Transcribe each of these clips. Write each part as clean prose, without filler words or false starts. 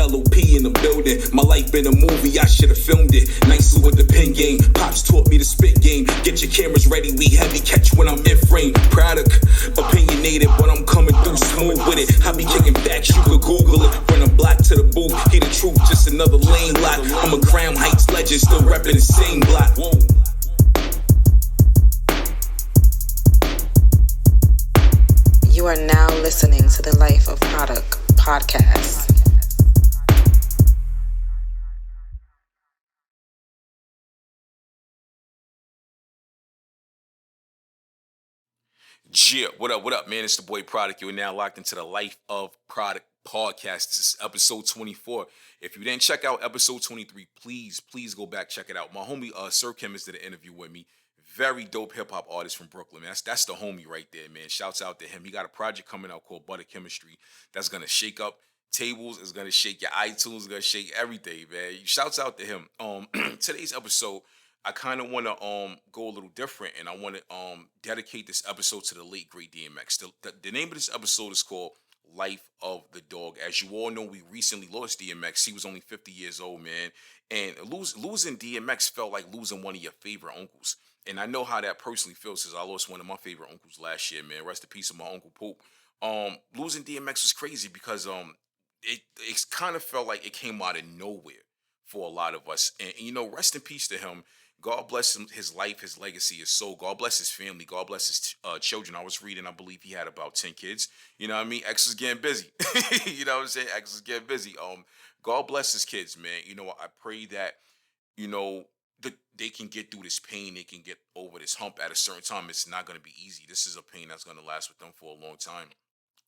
LOP in the building. My life been a movie, I should've filmed it. Nicely with the pen game. Pops taught me the spit game. Get your cameras ready, we heavy catch when I'm in frame. Produk, opinionated, but I'm coming through smooth with it. I be kicking backs, you could Google it. Run a block to the booth, hear the truth, just another lane lock. I'm a Crown Heights legend, still repping the same block. Whoa. You are now listening to the Life of Produk podcast. Yeah, what up, man? It's the boy Produk. You're now locked into the Life of Produk podcast. This is episode 24. If you didn't check out episode 23, please go back, check it out. My homie Sir Chemist did an interview with me. Very dope hip-hop artist from Brooklyn, man. That's the homie right there, man. Shouts out to him. He got a project coming out called Butter Chemistry that's going to shake up tables. It's going to shake your iTunes. It's going to shake everything, man. Shouts out to him. Today's episode, I kind of want to go a little different, and I want to dedicate this episode to the late, great DMX. The name of this episode is called Life of the Dog. As you all know, we recently lost DMX. He was only 50 years old, man. And losing DMX felt like losing one of your favorite uncles. And I know how that personally feels because I lost one of my favorite uncles last year, man. Rest in peace to my Uncle Pope. Losing DMX was crazy because it kind of felt like it came out of nowhere for a lot of us. And you know, rest in peace to him. God bless him, his life, his legacy, his soul. God bless his family. God bless his children. I was reading, I believe he had about 10 kids. You know what I mean? X is getting busy. You know what I'm saying? X is getting busy. God bless his kids, man. You know, I pray that, you know, they can get through this pain. They can get over this hump at a certain time. It's not going to be easy. This is a pain that's going to last with them for a long time.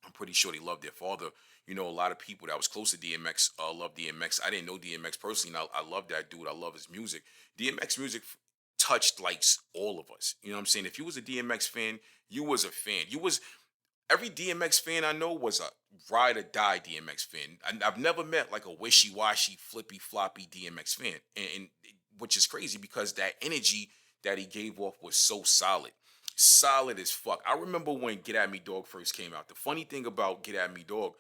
I'm pretty sure they love their father. You know, a lot of people that was close to DMX love DMX. I didn't know DMX personally. And I love that dude. I love his music. DMX music touched like all of us. You know what I'm saying? If you was a DMX fan, you was a fan. Every DMX fan I know was a ride or die DMX fan. I've never met like a wishy-washy, flippy, floppy DMX fan. And which is crazy because that energy that he gave off was so solid. Solid as fuck. I remember when Get At Me Dog first came out. The funny thing about Get At Me Dog,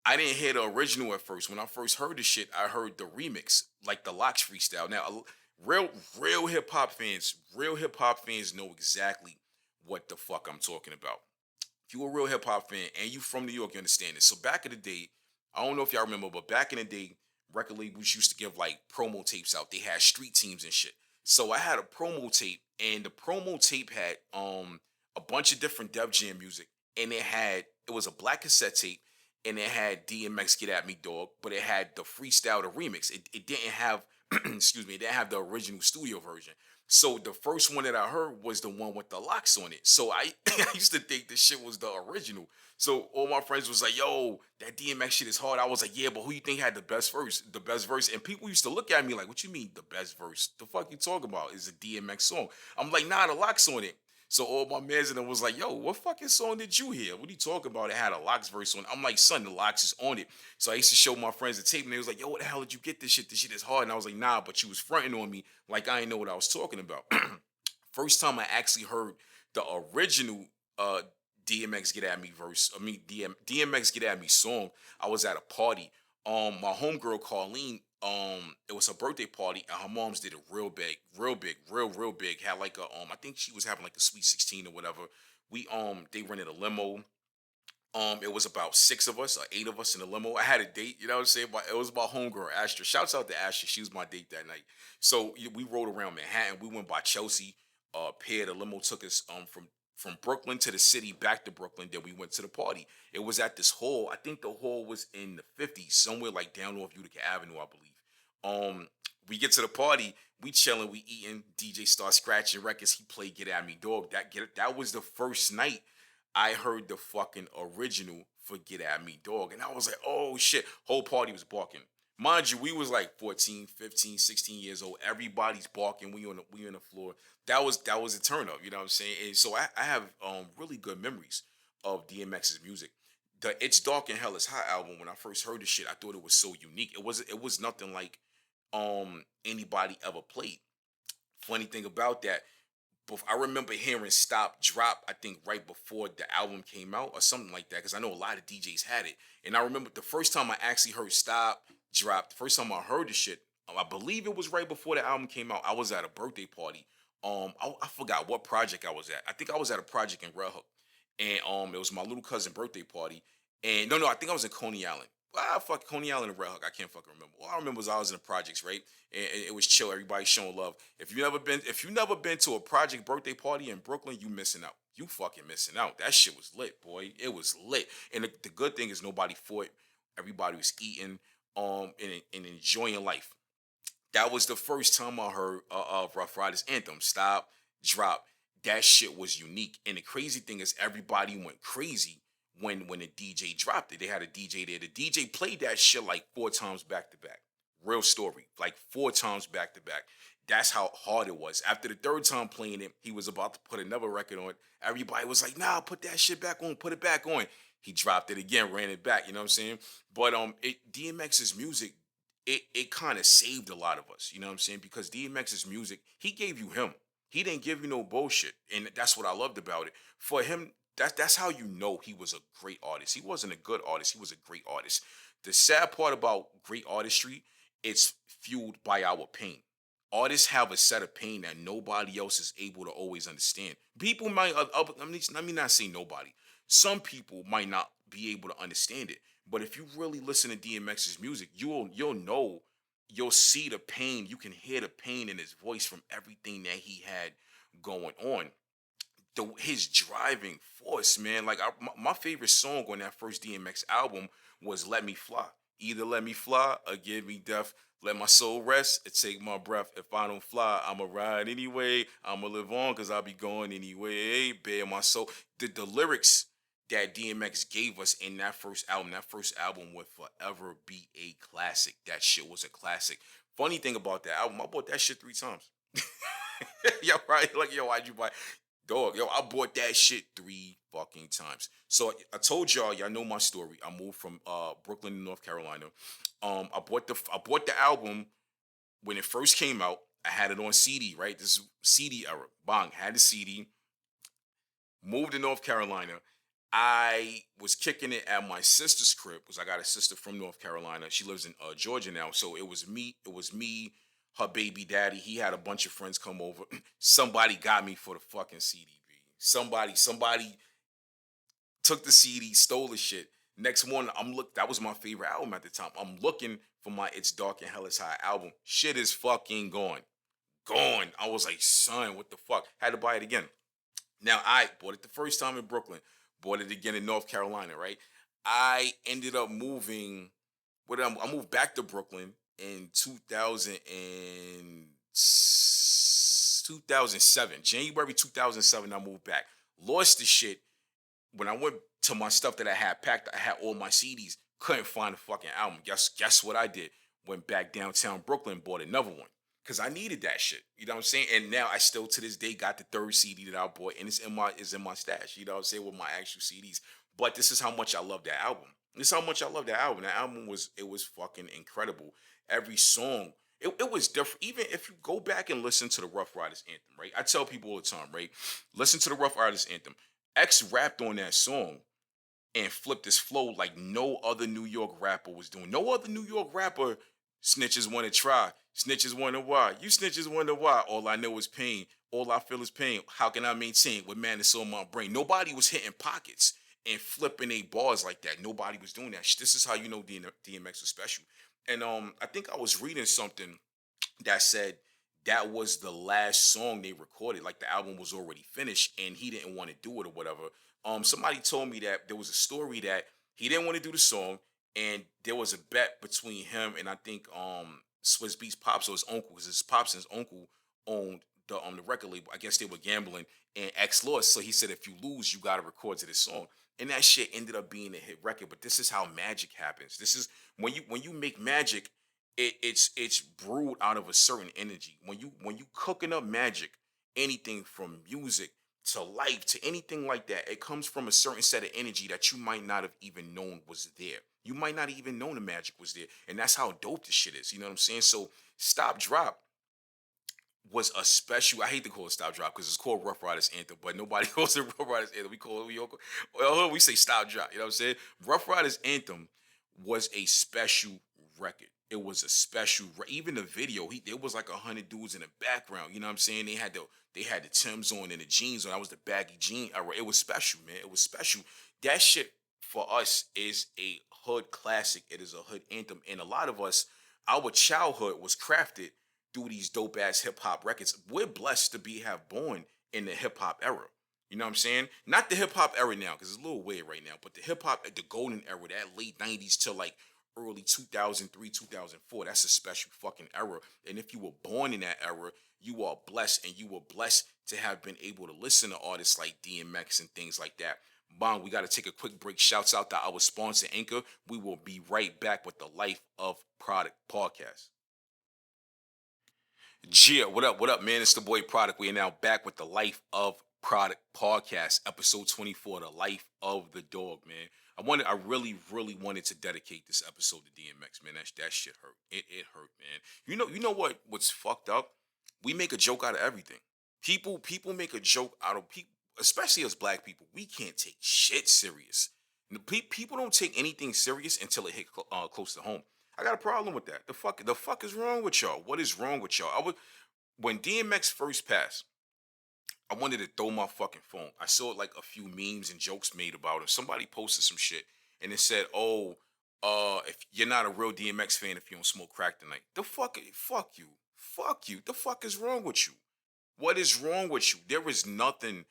I didn't hear the original at first. When I first heard the shit, I heard the remix, like the Locks freestyle. Now, real hip hop fans know exactly what the fuck I'm talking about. If you're a real hip hop fan and you from New York, you understand this. So back in the day, I don't know if y'all remember, but back in the day, record labels used to give like promo tapes out. They had street teams and shit. So I had a promo tape, and the promo tape had a bunch of different Def Jam music, and it was a black cassette tape, and it had DMX Get At Me Dog, but it had the freestyle, the remix. It didn't have excuse me, it didn't have the original studio version. So the first one that I heard was the one with the locks on it. So I used to think this shit was the original. So all my friends was like, yo, that DMX shit is hard. I was like, yeah, but who you think had the best verse? The best verse? And people used to look at me like, what you mean the best verse? The fuck you talking about? Is a DMX song. I'm like, nah, the locks on it. So all my mans and them was like, yo, what fucking song did you hear? What are you talking about? It had a locks verse on it. I'm like, son, the locks is on it. So I used to show my friends the tape, and they was like, yo, what the hell did you get this shit? This shit is hard. And I was like, nah, but you was fronting on me like I didn't know what I was talking about. First time I actually heard the original DMX Get At Me verse, DMX Get At Me song, I was at a party. My homegirl Carlene, it was her birthday party, and her mom's did it real big, real big. Had like I think she was having like a sweet 16 or whatever. They rented a limo. It was about 6 of us or 8 of us in a limo. I had a date, you know what I'm saying? But it was my homegirl, Astra. Shouts out to Astra. She was my date that night. So we rode around Manhattan. We went by Chelsea. The limo took us from Brooklyn to the city, back to Brooklyn. Then we went to the party. It was at this hall. I think the hall was in the 50s, somewhere like down off Utica Avenue, I believe. We get to the party. We chilling. We eating. DJ starts scratching records. He played Get At Me Dog. That was the first night I heard the fucking original for Get At Me Dog. And I was like, oh shit. Whole party was barking. Mind you, we was like 14, 15, 16 years old. Everybody's barking. We on the floor. That was a turn up, you know what I'm saying? And so I have really good memories of DMX's music. The It's Dark and Hell Is Hot album, when I first heard this shit, I thought it was so unique. It was nothing like anybody ever played. Funny thing about that, But I remember hearing Stop Drop, I think right before the album came out or something like that, because I know a lot of DJs had it. And I remember the first time I actually heard Stop Drop, the first time I heard the shit, I believe it was right before the album came out. I was at a birthday party. I forgot what project I was at. I think I was at a project in Red Hook. And it was my little cousin birthday party. And no, I think I was in Coney Island. Fuck Coney Island and Red Hook. I can't fucking remember. All I remember was I was in the projects, right? And it was chill. Everybody showing love. If you never been to a project birthday party in Brooklyn, you missing out. You fucking missing out. That shit was lit, boy. It was lit. And the good thing is nobody fought. Everybody was eating, and enjoying life. That was the first time I heard of Rough Riders anthem. Stop, Drop. That shit was unique. And the crazy thing is everybody went crazy when the DJ dropped it. They had a DJ there. The DJ played that shit like 4 times back to back. Real story. Like 4 times back to back. That's how hard it was. After the 3rd time playing it, he was about to put another record on. Everybody was like, nah, put that shit back on. Put it back on. He dropped it again, ran it back. You know what I'm saying? But DMX's music, it kind of saved a lot of us. You know what I'm saying? Because DMX's music, he gave you him. He didn't give you no bullshit. And that's what I loved about it. For him, that's how you know he was a great artist. He wasn't a good artist. He was a great artist. The sad part about great artistry, it's fueled by our pain. Artists have a set of pain that nobody else is able to always understand. People might, let me not say nobody. Some people might not be able to understand it. But if you really listen to DMX's music, you'll know, you'll see the pain. You can hear the pain in his voice from everything that he had going on. His driving force, man. Like my favorite song on that first DMX album was "Let Me Fly." Either let me fly or give me death. Let my soul rest and take my breath. If I don't fly, I'ma ride anyway. I'ma live on because I'll be going anyway. Bare my soul. The lyrics that DMX gave us in that first album would forever be a classic. That shit was a classic. Funny thing about that album, I bought that shit 3 times. Yo, right? Like, yo, why'd you buy? Dog, yo, I bought that shit 3 fucking times. So I told y'all know my story. I moved from Brooklyn to North Carolina. I bought the album when it first came out. I had it on CD, right? This is CD era. Bang, had the CD. Moved to North Carolina. I was kicking it at my sister's crib because I got a sister from North Carolina. She lives in Georgia now. So it was me, her baby daddy. He had a bunch of friends come over. Somebody got me for the fucking CD. Somebody took the CD, stole the shit. Next morning, that was my favorite album at the time. I'm looking for my It's Dark and Hell is High album. Shit is fucking gone. Gone. I was like, son, what the fuck? Had to buy it again. Now, I bought it the first time in Brooklyn. Bought it again in North Carolina, right? I ended up moving. I moved back to Brooklyn in 2007. January 2007, I moved back. Lost the shit. When I went to my stuff that I had packed, I had all my CDs. Couldn't find the fucking album. Guess what I did? Went back downtown Brooklyn, bought another one. Because I needed that shit. You know what I'm saying? And now I still to this day got the 3rd CD that I bought. And it's in my stash. You know what I'm saying? With my actual CDs. But this is how much I love that album. This is how much I love that album. That album was fucking incredible. Every song, it was different. Even if you go back and listen to the Rough Riders anthem, right? I tell people all the time, right? Listen to the Rough Riders anthem. X rapped on that song and flipped his flow like no other New York rapper was doing. No other New York rapper. Snitches want to try. Snitches wonder why. You snitches wonder why. All I know is pain. All I feel is pain. How can I maintain what madness on my brain? Nobody was hitting pockets and flipping a bars like that. Nobody was doing that. This is how you know DMX was special. And I think I was reading something that said that was the last song they recorded. Like the album was already finished and he didn't want to do it or whatever. Somebody told me that there was a story that he didn't want to do the song. And there was a bet between him and I think Swiss Beats Pops or his uncle, because his pops and his uncle owned the record label. I guess they were gambling and X lost. So he said, if you lose, you gotta record to this song. And that shit ended up being a hit record. But this is how magic happens. This is when you make magic, it's brewed out of a certain energy. When you cooking up magic, anything from music to life to anything like that, it comes from a certain set of energy that you might not have even known was there. You might not even know the magic was there. And that's how dope this shit is. You know what I'm saying? So Stop Drop was a special. I hate to call it Stop Drop because it's called Rough Riders Anthem, but nobody calls it Rough Riders Anthem. We say Stop Drop. You know what I'm saying? Rough Riders Anthem was a special record. It was a special. Even the video, there was like 100 dudes in the background. You know what I'm saying? They had the Timbs on and the jeans on. That was the baggy jean era. It was special, man. It was special. That shit for us is a hood classic. It is a hood anthem, and a lot of us, our childhood was crafted through these dope ass hip hop records. We're blessed to have born in the hip hop era. You know what I'm saying? Not the hip hop era now, because it's a little weird right now, but the hip hop, the golden era, that late 90s to like early 2003, 2004, that's a special fucking era. And if you were born in that era, you are blessed, and you were blessed to have been able to listen to artists like DMX and things like that. Bon, we got to take a quick break. Shouts out to our sponsor, Anchor. We will be right back with the Life of Product podcast. Gia, what up, man? It's the boy Produk. We are now back with the Life of Product podcast, episode 24, the Life of the Dog, man. I really wanted to dedicate this episode to DMX, man. That shit hurt. It hurt, man. You know what's fucked up? We make a joke out of everything. People make a joke out of people, especially as black people. We can't take shit serious. People don't take anything serious until it hit close to home. I got a problem with that. The fuck is wrong with y'all? What is wrong with y'all? When DMX first passed, I wanted to throw my fucking phone. I saw like a few memes and jokes made about it. Somebody posted some shit and it said, "Oh, if you're not a real DMX fan if you don't smoke crack tonight." Fuck you. The fuck is wrong with you? What is wrong with you? There is nothing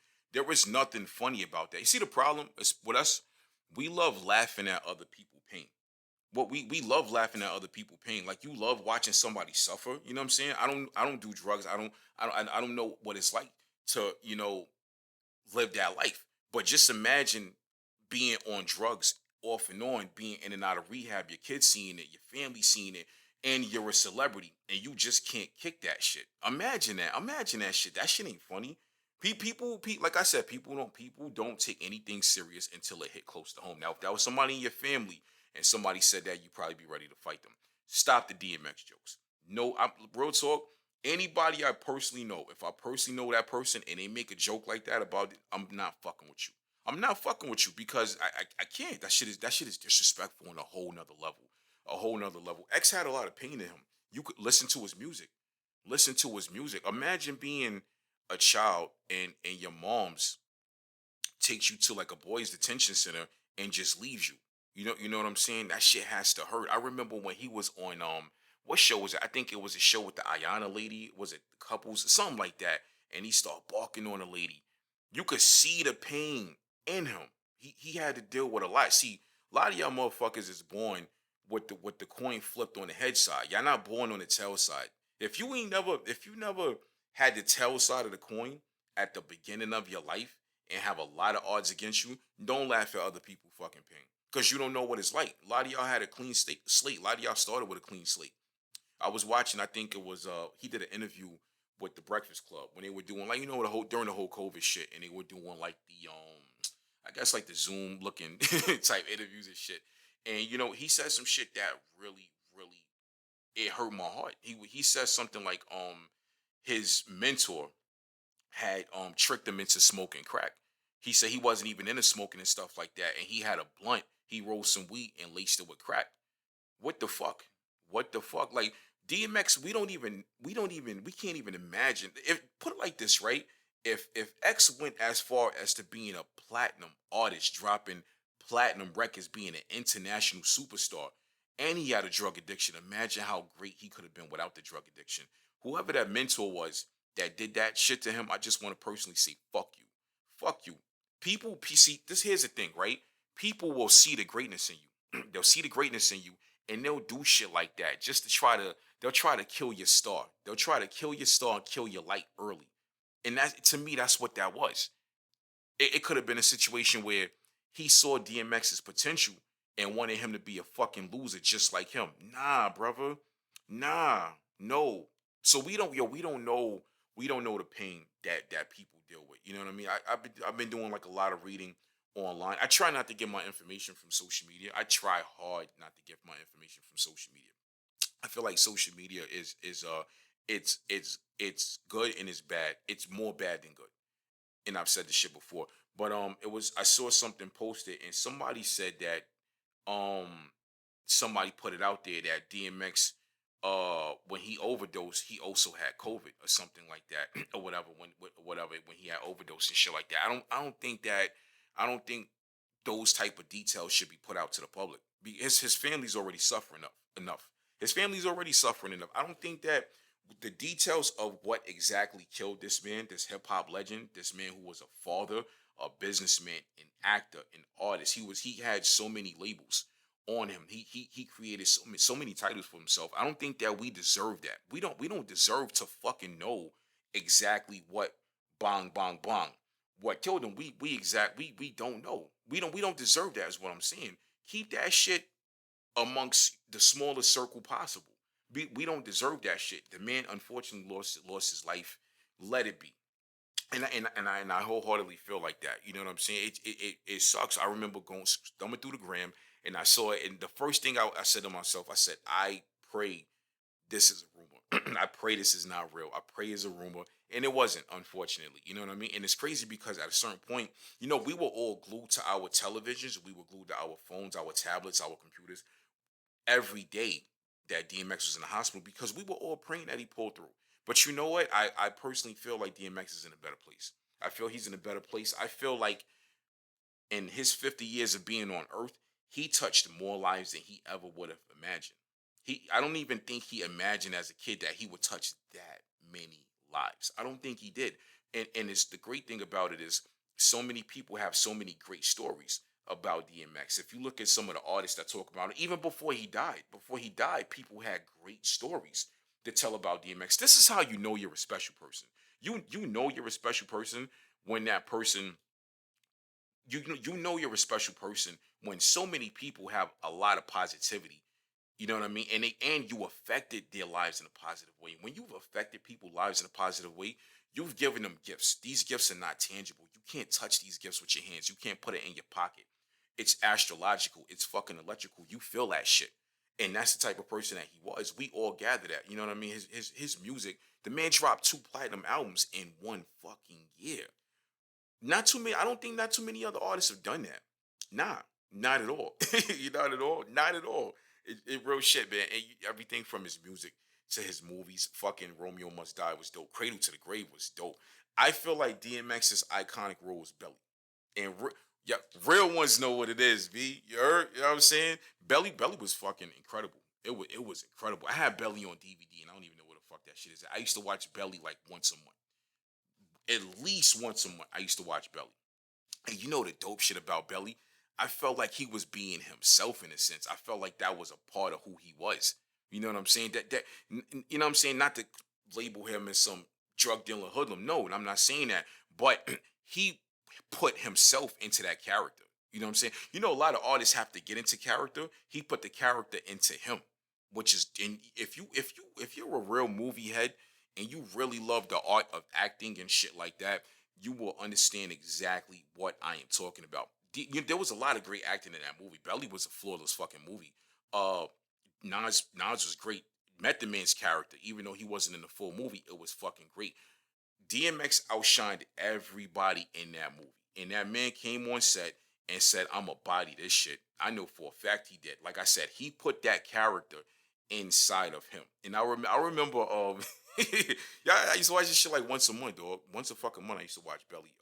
funny about that. You see, the problem is with us, we love laughing at other people's pain. We love laughing at other people's pain. Like, you love watching somebody suffer. You know what I'm saying? I don't do drugs. I don't know what it's like to, live that life. But just imagine being on drugs off and on, being in and out of rehab, your kids seeing it, your family seeing it, and you're a celebrity and you just can't kick that shit. Imagine that shit. That shit ain't funny. People, like I said, people don't take anything serious until it hit close to home. Now, if that was somebody in your family and somebody said that, you'd probably be ready to fight them. Stop the DMX jokes. No, real talk. Anybody I personally know, if I personally know that person and they make a joke like that about it, I'm not fucking with you. I'm not fucking with you because I can't. That shit is disrespectful on a whole nother level. A whole nother level. X had a lot of pain in him. You could listen to his music. Imagine being a child and your mom's takes you to like a boys detention center and just leaves you. You know what I'm saying? That shit has to hurt. I remember when he was on what show was it? I think it was a show with the Ayana lady. Was it the Couples? Something like that. And he started barking on a lady. You could see the pain in him. He had to deal with a lot. See, a lot of y'all motherfuckers is born with the coin flipped on the head side. Y'all not born on the tail side. If you never had the tail side of the coin at the beginning of your life and have a lot of odds against you, don't laugh at other people fucking pain. Because you don't know what it's like. A lot of y'all had a clean slate. A lot of y'all started with a clean slate. I was watching, I think it was he did an interview with the Breakfast Club when they were doing like, during the whole COVID shit, and they were doing like the I guess like the Zoom looking type interviews and shit. And he said some shit that really it hurt my heart. He said something like his mentor had tricked him into smoking crack. He said he wasn't even into smoking and stuff like that, and he had a blunt. He rolled some weed and laced it with crack. What the fuck? Like, DMX, we can't even imagine. If put it like this, right? If X went as far as to being a platinum artist, dropping platinum records, being an international superstar, and he had a drug addiction, imagine how great he could have been without the drug addiction. Whoever that mentor was that did that shit to him, I just want to personally say, fuck you. Fuck you. People, see, here's the thing, right? People will see the greatness in you. They'll see the greatness in you, and they'll do shit like that just to they'll try to kill your star. They'll try to kill your star and kill your light early. And that, to me, that's what that was. It could have been a situation where he saw DMX's potential and wanted him to be a fucking loser just like him. Nah, brother. Nah, no. So we don't know the pain that people deal with. You know what I mean? I've been doing like a lot of reading online. I try not to get my information from social media. I try hard not to get my information from social media. I feel like social media It's good and it's bad. It's more bad than good. And I've said this shit before. But I saw something posted and somebody said that somebody put it out there that DMX when he overdosed, he also had COVID or something like that or whatever when he had overdose and shit like that. I don't think those type of details should be put out to the public. His family's already suffering enough. His family's already suffering enough. I don't think that the details of what exactly killed this man, this hip hop legend, this man who was a father, a businessman, an actor, an artist. He had so many labels on him. He created so many titles for himself. I don't think that we deserve that. We don't deserve to fucking know exactly what bong bong bong what killed him. We don't know. We don't deserve that is what I'm saying. Keep that shit amongst the smallest circle possible. We don't deserve that shit. The man unfortunately lost his life. Let it be. And I wholeheartedly feel like that. You know what I'm saying? It sucks. I remember thumbing through the gram and I saw it. And the first thing I said to myself, I said, I pray this is a rumor. I pray this is not real. I pray it's a rumor. And it wasn't, unfortunately. You know what I mean? And it's crazy because at a certain point, we were all glued to our televisions. We were glued to our phones, our tablets, our computers every day that DMX was in the hospital because we were all praying that he pulled through. But you know what? I personally feel like DMX is in a better place. I feel he's in a better place. I feel like in his 50 years of being on Earth, he touched more lives than he ever would have imagined. I don't even think he imagined as a kid that he would touch that many lives. I don't think he did. And it's the great thing about it is so many people have so many great stories about DMX. If you look at some of the artists that talk about it, even before he died, people had great stories to tell about DMX. This is how you know you're a special person. You know you're a special person when that person you know you're a special person when so many people have a lot of positivity. You know what I mean? And you affected their lives in a positive way. When you've affected people's lives in a positive way, you've given them gifts. These gifts are not tangible. You can't touch these gifts with your hands. You can't put it in your pocket. It's astrological. It's fucking electrical. You feel that shit. And that's the type of person that he was. We all gather that. You know what I mean? His music. The man dropped 2 platinum albums in 1 fucking year. Not too many. I don't think not too many other artists have done that. Nah, not at all. You not at all. Not at all. It real shit, man. And everything from his music to his movies. Fucking Romeo Must Die was dope. Cradle to the Grave was dope. I feel like DMX's iconic role was Belly, and yeah, real ones know what it is. B, you heard? You know what I'm saying? Belly was fucking incredible. It was incredible. I had Belly on DVD, and I don't even know where the fuck that shit is. I used to watch Belly like once a month. At least once a month, I used to watch Belly. And you know the dope shit about Belly? I felt like he was being himself in a sense. I felt like that was a part of who he was. You know what I'm saying? You know what I'm saying? Not to label him as some drug dealer hoodlum. No, and I'm not saying that. But he put himself into that character. You know what I'm saying? You know, a lot of artists have to get into character. He put the character into him, which is, and if you're a real movie head and you really love the art of acting and shit like that, you will understand exactly what I am talking about. There was a lot of great acting in that movie. Belly was a flawless fucking movie. Uh, Nas was great. Method Man's character, even though he wasn't in the full movie, it was fucking great. DMX outshined everybody in that movie. And that man came on set and said, I'm a body this shit. I know for a fact he did. Like I said, he put that character inside of him. And I remember yeah, I used to watch this shit like once a month, dog. Once a fucking month I used to watch Belly.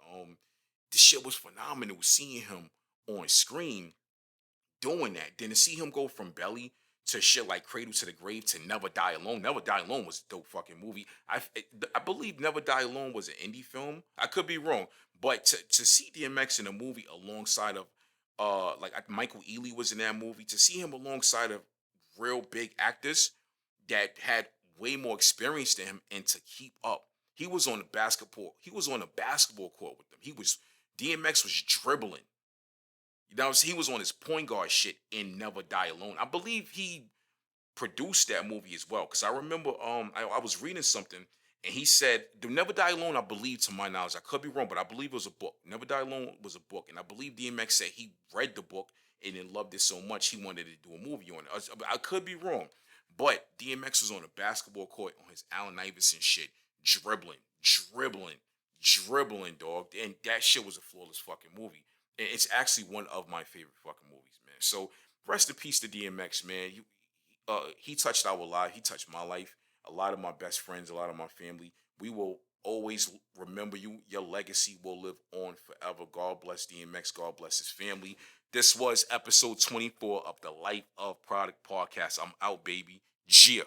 The shit was phenomenal seeing him on screen doing that. Then to see him go from Belly to shit like Cradle to the Grave to Never Die Alone. Never Die Alone was a dope fucking movie. I believe Never Die Alone was an indie film. I could be wrong, but to see DMX in a movie alongside of Michael Ealy was in that movie. To see him alongside of real big actors that had way more experience than him and to keep up. He was on the basketball. He was on a basketball court with them. DMX was dribbling. You know, he was on his point guard shit in Never Die Alone. I believe he produced that movie as well. Because I remember I was reading something and he said, the Never Die Alone, I believe to my knowledge, I could be wrong, but I believe it was a book. Never Die Alone was a book. And I believe DMX said he read the book and then loved it so much he wanted to do a movie on it. I could be wrong. But DMX was on a basketball court on his Allen Iverson shit, dribbling, dog. And that shit was a flawless fucking movie. And it's actually one of my favorite fucking movies, man. So rest in peace to DMX, man. He touched our life. He touched my life. A lot of my best friends, a lot of my family. We will always remember you. Your legacy will live on forever. God bless DMX. God bless his family. This was episode 24 of the Life of Produk podcast. I'm out, baby. Gia.